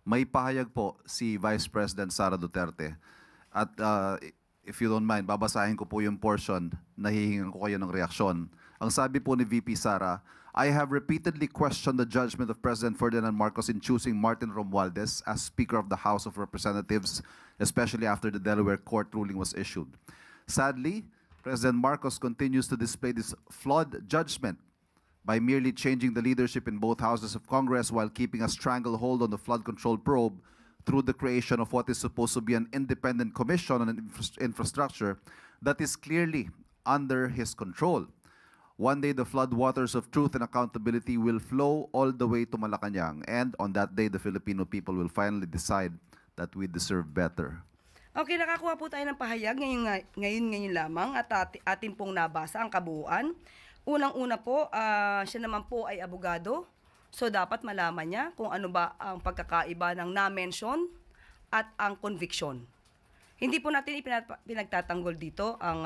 May pahayag po si Vice President Sara Duterte. At if you don't mind, babasahin ko po yung portion, nahihingan ko kayo ng reaksyon. Ang sabi po ni VP Sara, I have repeatedly questioned the judgment of President Ferdinand Marcos in choosing Martin Romualdez as Speaker of the House of Representatives, especially after the Delaware court ruling was issued. Sadly, President Marcos continues to display this flawed judgment by merely changing the leadership in both houses of Congress while keeping a stranglehold on the flood control probe through the creation of what is supposed to be an independent commission on infrastructure that is clearly under his control. One day, the floodwaters of truth and accountability will flow all the way to Malacanang, and on that day, the Filipino people will finally decide that we deserve better. Okay, nakakuha po tayo ng pahayag ngayon lamang at atin pong nabasa ang kabuuan. Unang-una po, siya naman po ay abogado. So, dapat malaman niya kung ano ba ang pagkakaiba ng na-mention at ang conviction. Hindi po natin pinagtatanggol dito ang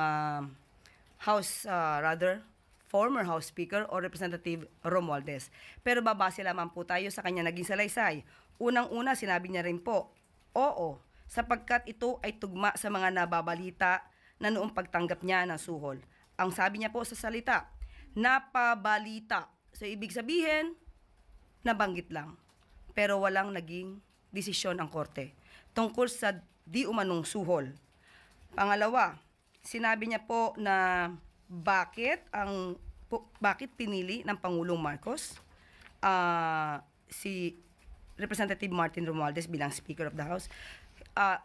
former House Speaker o Representative Romualdez. Pero babase lamang po tayo sa kanya naging salaysay. Unang-una, sinabi niya rin po, oo, sapagkat ito ay tugma sa mga nababalita na noong pagtanggap niya ng suhol. Ang sabi niya po sa salita, napabalita. So, ibig sabihin, nabanggit lang. Pero walang naging desisyon ang korte tungkol sa di umanong suhol. Pangalawa, sinabi niya po na bakit pinili ng Pangulong Marcos si Representative Martin Romualdez bilang Speaker of the House.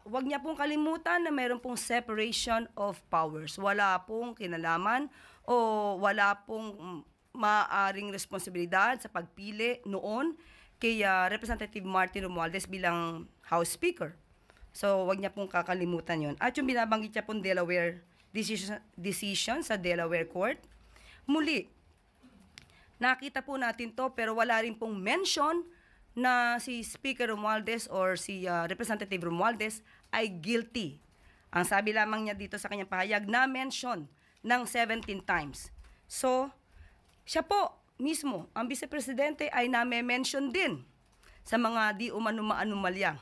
Wag niya pong kalimutan na mayroon pong separation of powers. Wala pong kinalaman o wala pong maaring responsibilidad sa pagpili noon kay Representative Martin Romualdez bilang House Speaker. So, wag niya pong kakalimutan yon. At yung binabanggit niya pong Delaware decision sa Delaware Court, muli, nakita po natin to pero wala rin pong mention na si Speaker Romualdez or si Representative Romualdez ay guilty. Ang sabi lamang niya dito sa kanyang pahayag na mention ng 17 times. So, siya po mismo, ang Vice Presidente ay na-mention din sa mga di umano-anomalya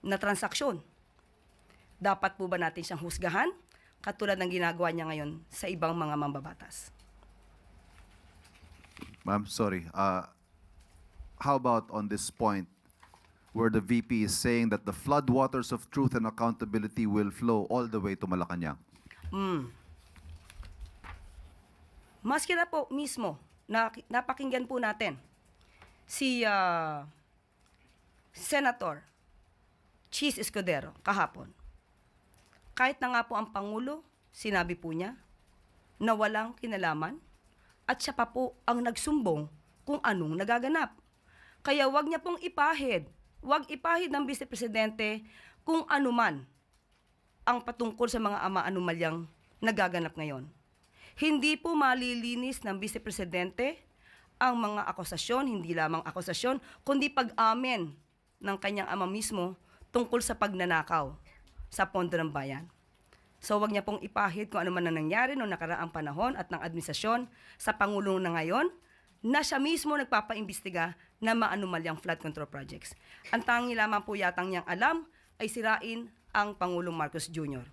na transaksyon. Dapat po ba natin siyang husgahan? Katulad ng ginagawa niya ngayon sa ibang mga mambabatas. Ma'am, sorry. How about on this point where the VP is saying that the floodwaters of truth and accountability will flow all the way to Malacanang? Maski na po mismo, napakinggan po natin si Senator Chis Escudero kahapon. Kahit na nga po ang Pangulo, sinabi po niya na walang kinalaman at siya pa po ang nagsumbong kung anong nagaganap. Kaya wag niya pong ipahid, wag ipahid ng Vice Presidente kung anuman ang patungkol sa mga anomalyang nagaganap ngayon. Hindi po malilinis ng Vice Presidente ang mga akusasyon, hindi lamang akusasyon, kundi pag-amin ng kanyang ama mismo tungkol sa pagnanakaw sa pondo ng bayan. So, wag niya pong ipahid kung ano man ang nangyari noong nakaraang panahon at ng administrasyon sa Pangulo na ngayon na siya mismo nagpapaimbestiga na maanumalyang flood control projects. Ang tangi lamang po yatang niyang alam ay sirain ang Pangulong Marcos Jr.